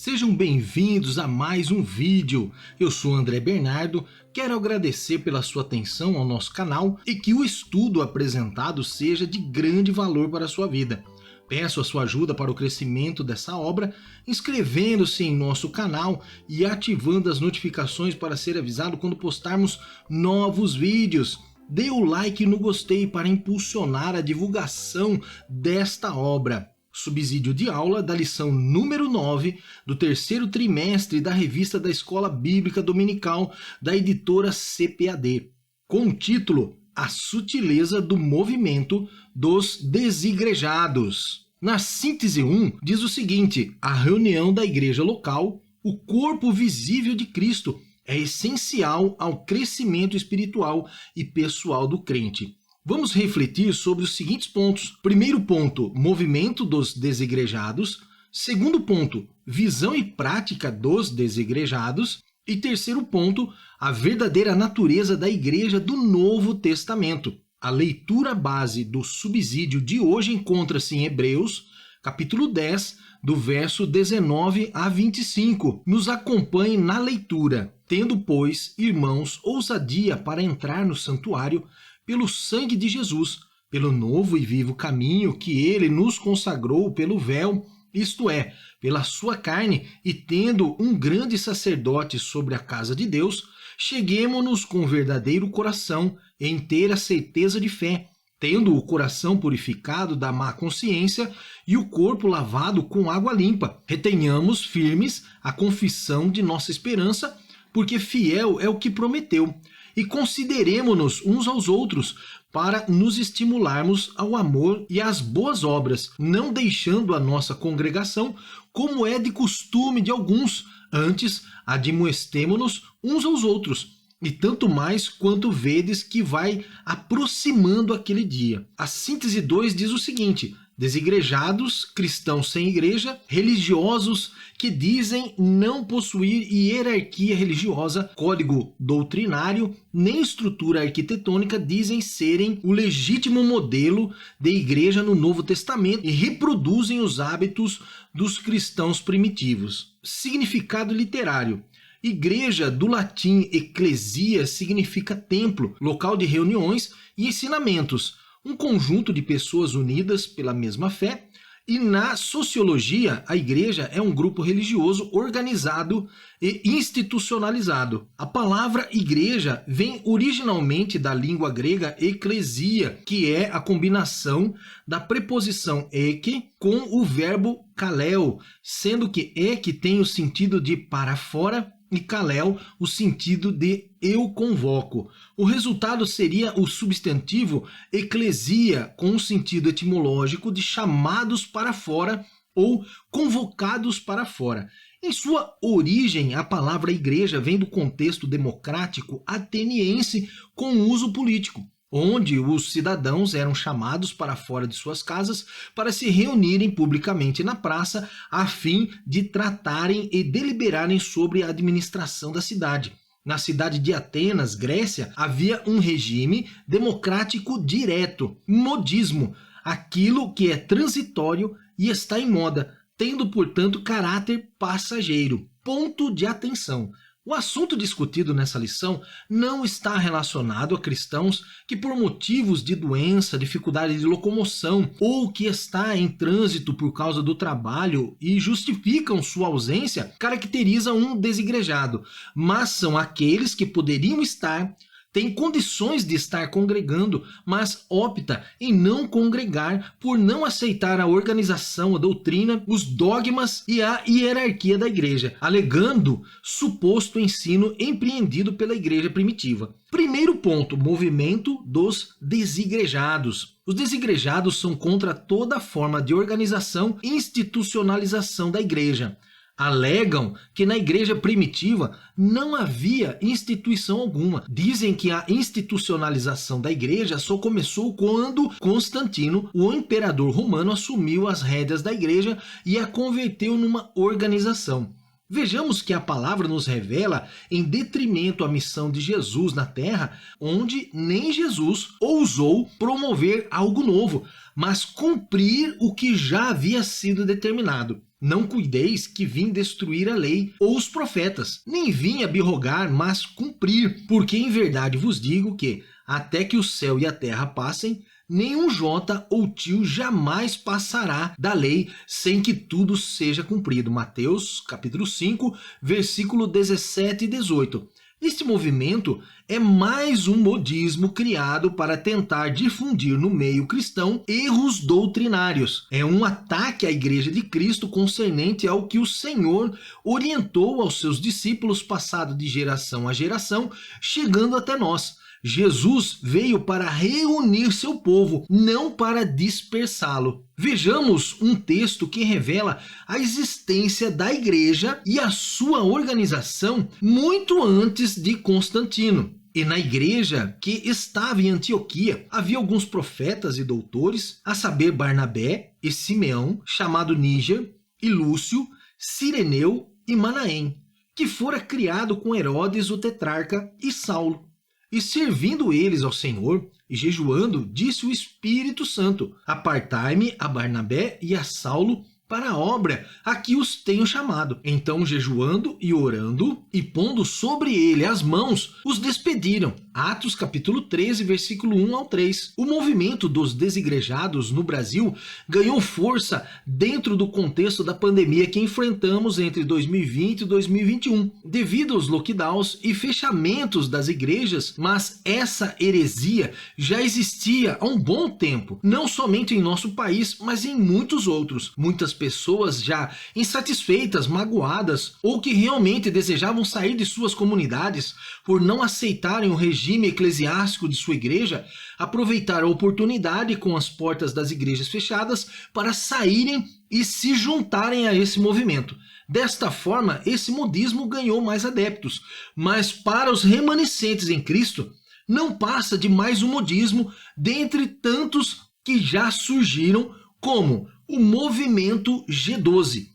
Sejam bem-vindos a mais um vídeo. Eu sou André Bernardo, quero agradecer pela sua atenção ao nosso canal e que o estudo apresentado seja de grande valor para a sua vida. Peço a sua ajuda para o crescimento dessa obra, inscrevendo-se em nosso canal e ativando as notificações para ser avisado quando postarmos novos vídeos. Dê o like no gostei para impulsionar a divulgação desta obra. Subsídio de aula da lição número 9 do terceiro trimestre da revista da Escola Bíblica Dominical da editora CPAD, com o título A Sutileza do Movimento dos Desigrejados. Na síntese 1, diz o seguinte: a reunião da igreja local, o corpo visível de Cristo, é essencial ao crescimento espiritual e pessoal do crente. Vamos refletir sobre os seguintes pontos. Primeiro ponto, movimento dos desigrejados. Segundo ponto, visão e prática dos desigrejados. E terceiro ponto, a verdadeira natureza da igreja do Novo Testamento. A leitura base do subsídio de hoje encontra-se em Hebreus, capítulo 10, do verso 19 a 25. Nos acompanhe na leitura. Tendo, pois, irmãos, ousadia para entrar no santuário, pelo sangue de Jesus, pelo novo e vivo caminho que ele nos consagrou pelo véu, isto é, pela sua carne, e tendo um grande sacerdote sobre a casa de Deus, cheguemo-nos com verdadeiro coração e inteira certeza de fé, tendo o coração purificado da má consciência e o corpo lavado com água limpa. Retenhamos firmes a confissão de nossa esperança, porque fiel é o que prometeu. E consideremo-nos uns aos outros para nos estimularmos ao amor e às boas obras, não deixando a nossa congregação, como é de costume de alguns, antes admoestemo-nos uns aos outros, e tanto mais quanto vedes que vai aproximando aquele dia. A síntese 2 diz o seguinte: desigrejados, cristãos sem igreja, religiosos que dizem não possuir hierarquia religiosa, código doutrinário, nem estrutura arquitetônica, dizem serem o legítimo modelo de igreja no Novo Testamento e reproduzem os hábitos dos cristãos primitivos. Significado literário: igreja, do latim ecclesia, significa templo, local de reuniões e ensinamentos, um conjunto de pessoas unidas pela mesma fé. E na sociologia, a igreja é um grupo religioso organizado e institucionalizado. A palavra igreja vem originalmente da língua grega ecclesia, que é a combinação da preposição ek com o verbo kaleo, sendo que ek tem o sentido de para fora e kaleo o sentido de eu convoco. O resultado seria o substantivo eclesia, com o sentido etimológico de chamados para fora ou convocados para fora. Em sua origem, a palavra igreja vem do contexto democrático ateniense com uso político, onde os cidadãos eram chamados para fora de suas casas para se reunirem publicamente na praça a fim de tratarem e deliberarem sobre a administração da cidade. Na cidade de Atenas, Grécia, havia um regime democrático direto, modismo, aquilo que é transitório e está em moda, tendo, portanto, caráter passageiro. Ponto de atenção: o assunto discutido nessa lição não está relacionado a cristãos que, por motivos de doença, dificuldade de locomoção ou que está em trânsito por causa do trabalho e justificam sua ausência, caracterizam um desigrejado, mas são aqueles que poderiam estar, tem condições de estar congregando, mas opta em não congregar por não aceitar a organização, a doutrina, os dogmas e a hierarquia da igreja, alegando suposto ensino empreendido pela igreja primitiva. Primeiro ponto, movimento dos desigrejados. Os desigrejados são contra toda forma de organização e institucionalização da igreja. Alegam que na igreja primitiva não havia instituição alguma. Dizem que a institucionalização da igreja só começou quando Constantino, o imperador romano, assumiu as rédeas da igreja e a converteu numa organização. Vejamos que a palavra nos revela em detrimento à missão de Jesus na terra, onde nem Jesus ousou promover algo novo, mas cumprir o que já havia sido determinado. Não cuideis que vim destruir a lei ou os profetas, nem vim abrogar, mas cumprir. Porque em verdade vos digo que, até que o céu e a terra passem, nenhum jota ou tio jamais passará da lei sem que tudo seja cumprido. Mateus capítulo 5, versículo 17 e 18. Este movimento é mais um modismo criado para tentar difundir no meio cristão erros doutrinários. É um ataque à Igreja de Cristo concernente ao que o Senhor orientou aos seus discípulos, passado de geração a geração, chegando até nós. Jesus veio para reunir seu povo, não para dispersá-lo. Vejamos um texto que revela a existência da igreja e a sua organização muito antes de Constantino. E na igreja que estava em Antioquia, havia alguns profetas e doutores, a saber Barnabé e Simeão, chamado Níger, e Lúcio, Cireneu e Manaém, que fora criado com Herodes o tetrarca e Saulo. E servindo eles ao Senhor e jejuando, disse o Espírito Santo: apartai-me a Barnabé e a Saulo para a obra a que os tenho chamado. Então, jejuando e orando e pondo sobre ele as mãos, os despediram. Atos capítulo 13, versículo 1 ao 3. O movimento dos desigrejados no Brasil ganhou força dentro do contexto da pandemia que enfrentamos entre 2020 e 2021, devido aos lockdowns e fechamentos das igrejas, mas essa heresia já existia há um bom tempo, não somente em nosso país, mas em muitos outros. Muitas pessoas já insatisfeitas, magoadas ou que realmente desejavam sair de suas comunidades por não aceitarem o regime eclesiástico de sua igreja, aproveitaram a oportunidade com as portas das igrejas fechadas para saírem e se juntarem a esse movimento. Desta forma, esse modismo ganhou mais adeptos, mas para os remanescentes em Cristo, não passa de mais um modismo dentre tantos que já surgiram, como o movimento G12,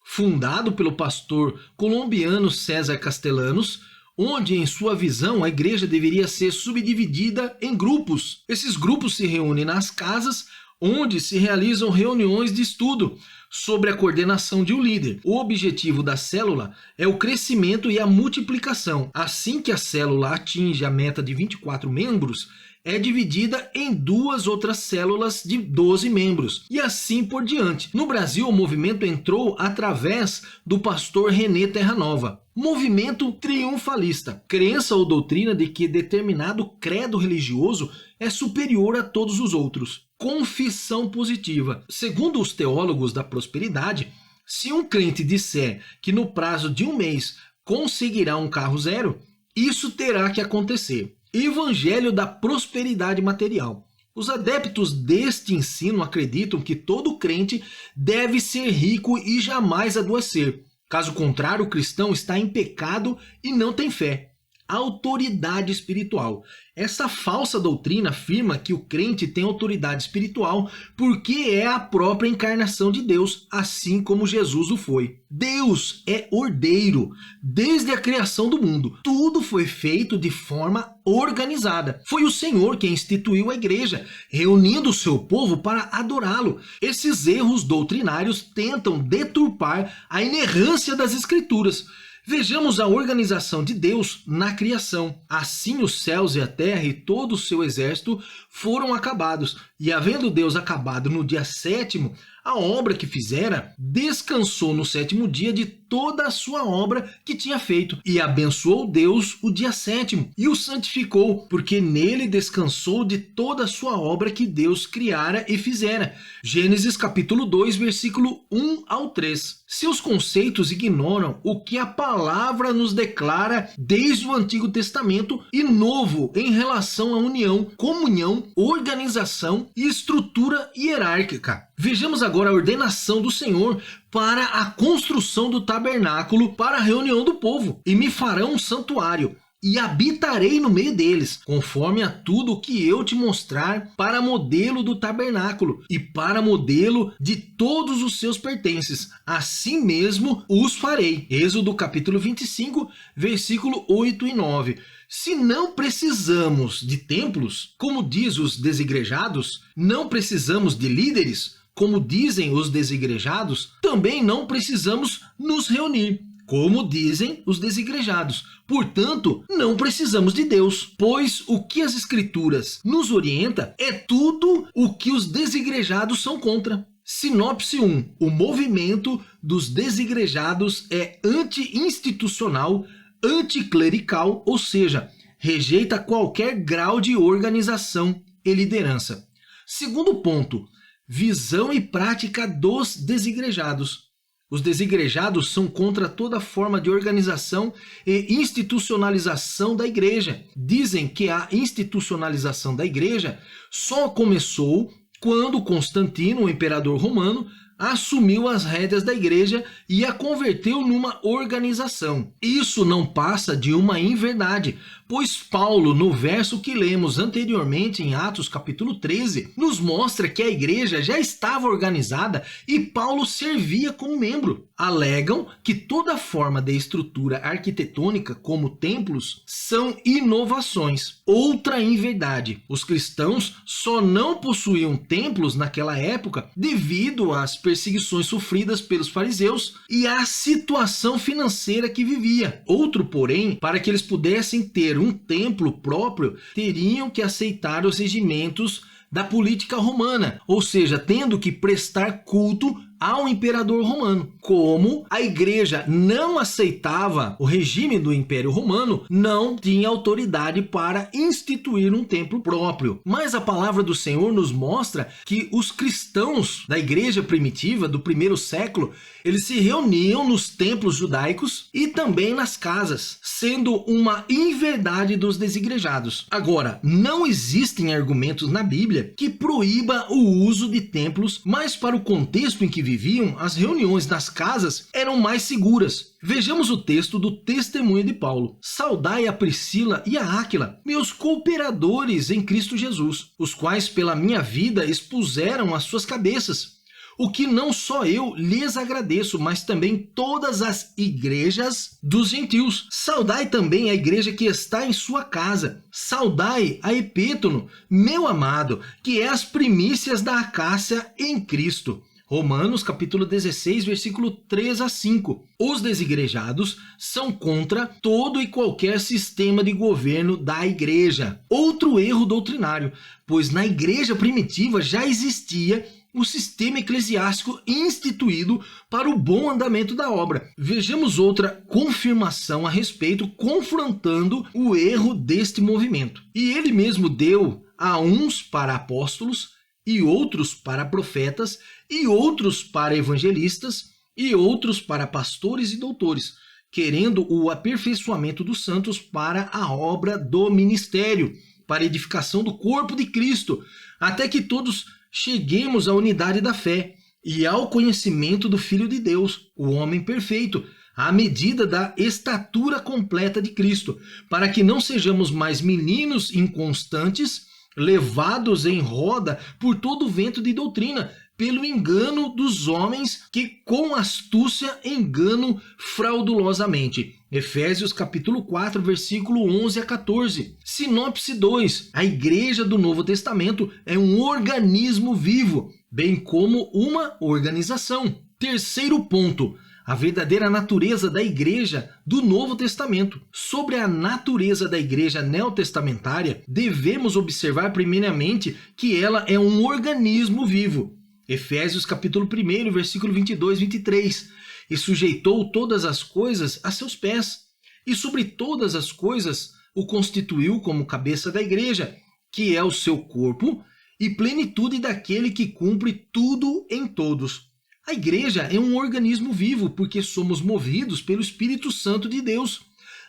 fundado pelo pastor colombiano César Castellanos, onde em sua visão a igreja deveria ser subdividida em grupos. Esses grupos se reúnem nas casas, onde se realizam reuniões de estudo sobre a coordenação de um líder. O objetivo da célula é o crescimento e a multiplicação. Assim que a célula atinge a meta de 24 membros, é dividida em duas outras células de 12 membros, e assim por diante. No Brasil, o movimento entrou através do pastor René Terranova. Movimento triunfalista, crença ou doutrina de que determinado credo religioso é superior a todos os outros. Confissão positiva. Segundo os teólogos da prosperidade, se um crente disser que no prazo de um mês conseguirá um carro zero, isso terá que acontecer. Evangelho da prosperidade material. Os adeptos deste ensino acreditam que todo crente deve ser rico e jamais adoecer. Caso contrário, o cristão está em pecado e não tem fé. Autoridade espiritual. Essa falsa doutrina afirma que o crente tem autoridade espiritual porque é a própria encarnação de Deus, assim como Jesus o foi. Deus é ordeiro. Desde a criação do mundo, tudo foi feito de forma organizada. Foi o Senhor quem instituiu a igreja, reunindo o seu povo para adorá-lo. Esses erros doutrinários tentam deturpar a inerrância das Escrituras. Vejamos a organização de Deus na criação. Assim os céus e a terra e todo o seu exército foram acabados. E havendo Deus acabado no dia sétimo a obra que fizera, descansou no sétimo dia de toda a sua obra que tinha feito. E abençoou Deus o dia sétimo e o santificou, porque nele descansou de toda a sua obra que Deus criara e fizera. Gênesis capítulo 2, versículo 1 ao 3. Seus conceitos ignoram o que a palavra nos declara desde o Antigo Testamento e Novo em relação à união, comunhão, organização e estrutura hierárquica. Vejamos agora a ordenação do Senhor para a construção do tabernáculo para a reunião do povo. E me farão um santuário, e habitarei no meio deles, conforme a tudo o que eu te mostrar, para modelo do tabernáculo e para modelo de todos os seus pertences. Assim mesmo os farei. Êxodo capítulo 25, versículo 8 e 9. Se não precisamos de templos, como diz os desigrejados, não precisamos de líderes, como dizem os desigrejados, também não precisamos nos reunir, como dizem os desigrejados. Portanto, não precisamos de Deus, pois o que as Escrituras nos orienta é tudo o que os desigrejados são contra. Sinopse 1. O movimento dos desigrejados é anti-institucional, anticlerical, ou seja, rejeita qualquer grau de organização e liderança. Segundo ponto, visão e prática dos desigrejados. Os desigrejados são contra toda forma de organização e institucionalização da igreja. Dizem que a institucionalização da igreja só começou quando Constantino, o imperador romano, assumiu as rédeas da igreja e a converteu numa organização. Isso não passa de uma inverdade, pois Paulo, no verso que lemos anteriormente em Atos capítulo 13, nos mostra que a igreja já estava organizada e Paulo servia como membro. Alegam que toda forma de estrutura arquitetônica, como templos, são inovações. Outra inverdade: os cristãos só não possuíam templos naquela época devido às perseguições sofridas pelos fariseus e à situação financeira que vivia. Outro, porém, para que eles pudessem ter um templo próprio, teriam que aceitar os regimentos da política romana, ou seja, tendo que prestar culto ao imperador romano. Como a igreja não aceitava o regime do Império Romano, não tinha autoridade para instituir um templo próprio. Mas a palavra do Senhor nos mostra que os cristãos da igreja primitiva do primeiro século, eles se reuniam nos templos judaicos e também nas casas, sendo uma inverdade dos desigrejados. Agora, não existem argumentos na Bíblia que proíba o uso de templos, mas para o contexto em que viviam, as reuniões nas casas eram mais seguras. Vejamos o texto do testemunho de Paulo. Saudai a Priscila e a Áquila, meus cooperadores em Cristo Jesus, os quais pela minha vida expuseram as suas cabeças. O que não só eu lhes agradeço, mas também todas as igrejas dos gentios. Saudai também a igreja que está em sua casa. Saudai a Epítono, meu amado, que é as primícias da Acácia em Cristo. Romanos capítulo 16, versículo 3 a 5. Os desigrejados são contra todo e qualquer sistema de governo da igreja. Outro erro doutrinário, pois na igreja primitiva já existia o sistema eclesiástico instituído para o bom andamento da obra. Vejamos outra confirmação a respeito, confrontando o erro deste movimento. E ele mesmo deu a uns para apóstolos, e outros para profetas, e outros para evangelistas, e outros para pastores e doutores, querendo o aperfeiçoamento dos santos para a obra do ministério, para a edificação do corpo de Cristo, até que todos cheguemos à unidade da fé e ao conhecimento do Filho de Deus, o homem perfeito, à medida da estatura completa de Cristo, para que não sejamos mais meninos inconstantes, levados em roda por todo o vento de doutrina, pelo engano dos homens que com astúcia enganam fraudulosamente. Efésios capítulo 4, versículo 11 a 14. Sinopse 2. A igreja do Novo Testamento é um organismo vivo, bem como uma organização. Terceiro ponto. A verdadeira natureza da igreja do Novo Testamento. Sobre a natureza da igreja neotestamentária, devemos observar primeiramente que ela é um organismo vivo. Efésios capítulo 1, versículo 22 e 23. E sujeitou todas as coisas a seus pés, e sobre todas as coisas o constituiu como cabeça da igreja, que é o seu corpo, e plenitude daquele que cumpre tudo em todos. A igreja é um organismo vivo porque somos movidos pelo Espírito Santo de Deus.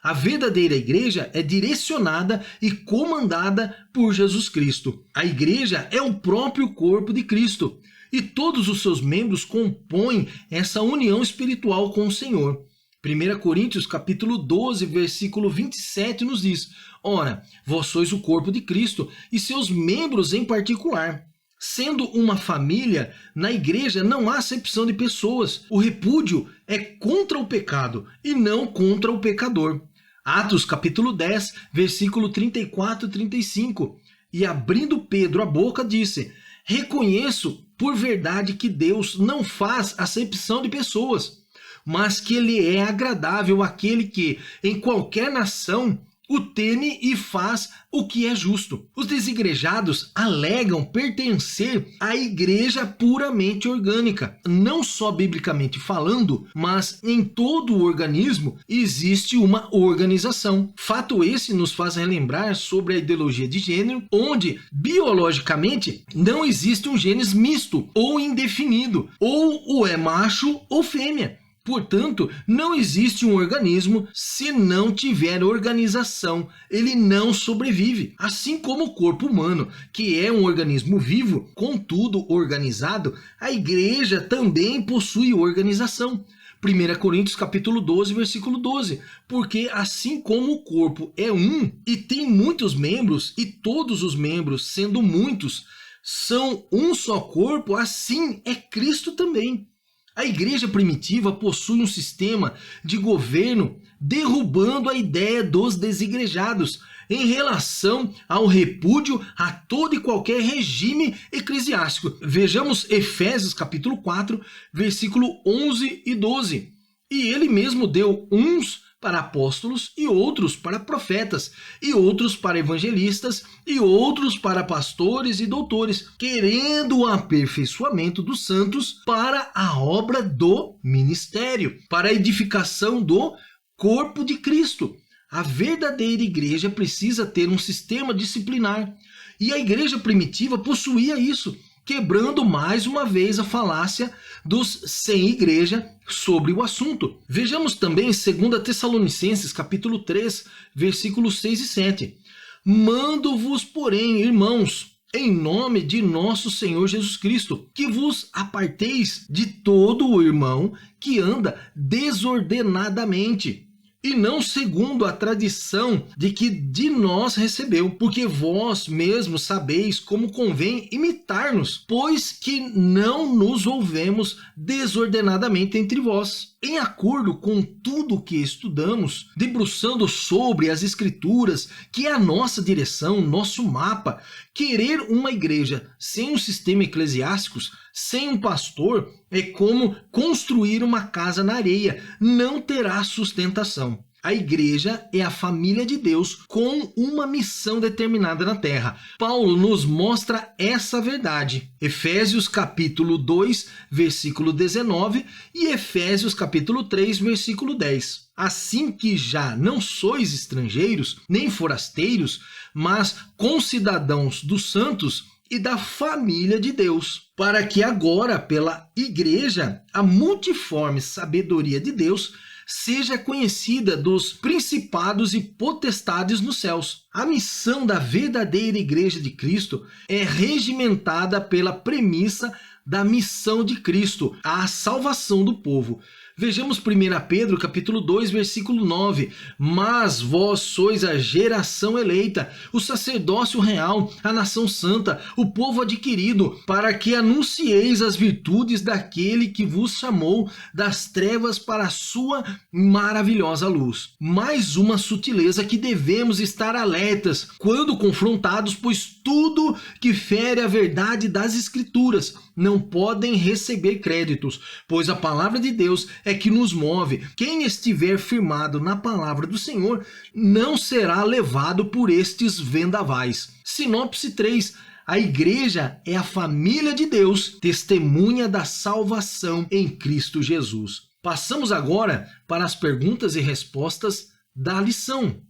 A verdadeira igreja é direcionada e comandada por Jesus Cristo. A igreja é o próprio corpo de Cristo e todos os seus membros compõem essa união espiritual com o Senhor. 1 Coríntios capítulo 12, versículo 27 nos diz: Ora, vós sois o corpo de Cristo e seus membros em particular. Sendo uma família, na igreja não há acepção de pessoas. O repúdio é contra o pecado e não contra o pecador. Atos capítulo 10, versículo 34 e 35. E abrindo Pedro a boca, disse: Reconheço por verdade que Deus não faz acepção de pessoas, mas que ele é agradável àquele que, em qualquer nação, o teme e faz o que é justo. Os desigrejados alegam pertencer à igreja puramente orgânica. Não só biblicamente falando, mas em todo o organismo existe uma organização. Fato esse nos faz relembrar sobre a ideologia de gênero, onde biologicamente não existe um genes misto ou indefinido, ou é macho ou fêmea. Portanto, não existe um organismo se não tiver organização, ele não sobrevive. Assim como o corpo humano, que é um organismo vivo, contudo organizado, a igreja também possui organização. 1 Coríntios capítulo 12, versículo 12, porque assim como o corpo é um e tem muitos membros, e todos os membros, sendo muitos, são um só corpo, assim é Cristo também. A igreja primitiva possui um sistema de governo derrubando a ideia dos desigrejados em relação ao repúdio a todo e qualquer regime eclesiástico. Vejamos Efésios capítulo 4, versículo 11 e 12. E ele mesmo deu uns para apóstolos, e outros para profetas, e outros para evangelistas, e outros para pastores e doutores, querendo o aperfeiçoamento dos santos para a obra do ministério, para a edificação do corpo de Cristo. A verdadeira igreja precisa ter um sistema disciplinar, e a igreja primitiva possuía isso, quebrando mais uma vez a falácia dos sem igreja sobre o assunto. Vejamos também 2 Tessalonicenses capítulo 3, versículos 6 e 7. Mando-vos, porém, irmãos, em nome de nosso Senhor Jesus Cristo, que vos aparteis de todo o irmão que anda desordenadamente, e não segundo a tradição de que de nós recebeu, porque vós mesmos sabeis como convém imitar-nos, pois que não nos ouvemos desordenadamente entre vós. Em acordo com tudo o que estudamos, debruçando sobre as Escrituras, que é a nossa direção, nosso mapa, querer uma igreja sem um sistema eclesiástico, sem um pastor, é como construir uma casa na areia, não terá sustentação. A igreja é a família de Deus com uma missão determinada na terra. Paulo nos mostra essa verdade. Efésios capítulo 2, versículo 19 e Efésios capítulo 3, versículo 10. Assim que já não sois estrangeiros, nem forasteiros, mas concidadãos dos santos e da família de Deus, para que agora, pela igreja, a multiforme sabedoria de Deus seja conhecida dos principados e potestades nos céus. A missão da verdadeira igreja de Cristo é regimentada pela premissa da missão de Cristo, a salvação do povo. Vejamos 1 Pedro capítulo 2, versículo 9. Mas vós sois a geração eleita, o sacerdócio real, a nação santa, o povo adquirido, para que anuncieis as virtudes daquele que vos chamou das trevas para a sua maravilhosa luz. Mais uma sutileza que devemos estar alertas quando confrontados, pois tudo que fere a verdade das Escrituras não podem receber créditos, pois a palavra de Deus é que nos move. Quem estiver firmado na palavra do Senhor não será levado por estes vendavais. Sinopse 3. A igreja é a família de Deus, testemunha da salvação em Cristo Jesus. Passamos agora para as perguntas e respostas da lição.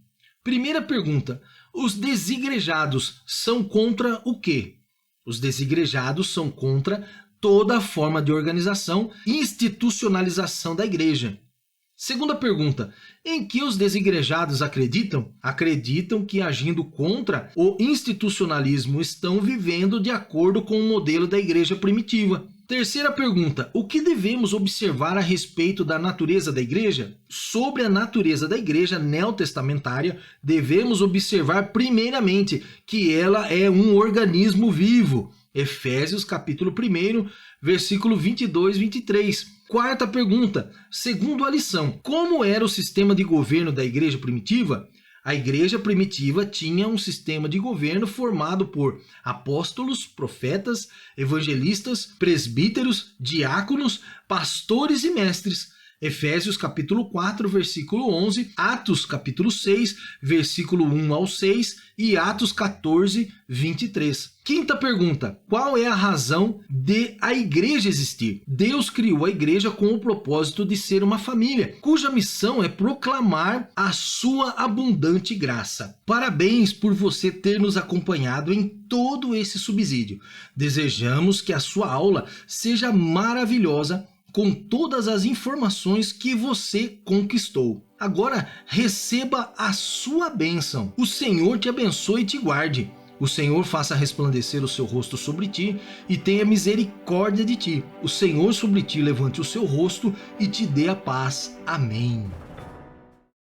Primeira pergunta: os desigrejados são contra o quê? Os desigrejados são contra toda forma de organização e institucionalização da igreja. Segunda pergunta: em que os desigrejados acreditam? Acreditam que, agindo contra o institucionalismo, estão vivendo de acordo com o modelo da igreja primitiva. Terceira pergunta: o que devemos observar a respeito da natureza da igreja? Sobre a natureza da igreja neotestamentária, devemos observar primeiramente que ela é um organismo vivo. Efésios capítulo 1, versículo 22 e 23. Quarta pergunta: segundo a lição, como era o sistema de governo da igreja primitiva? A igreja primitiva tinha um sistema de governo formado por apóstolos, profetas, evangelistas, presbíteros, diáconos, pastores e mestres. Efésios capítulo 4, versículo 11, Atos capítulo 6, versículo 1 ao 6 e Atos 14, 23. Quinta pergunta: qual é a razão de a igreja existir? Deus criou a igreja com o propósito de ser uma família, cuja missão é proclamar a sua abundante graça. Parabéns por você ter nos acompanhado em todo esse subsídio. Desejamos que a sua aula seja maravilhosa, com todas as informações que você conquistou. Agora receba a sua bênção. O Senhor te abençoe e te guarde. O Senhor faça resplandecer o seu rosto sobre ti e tenha misericórdia de ti. O Senhor sobre ti levante o seu rosto e te dê a paz. Amém.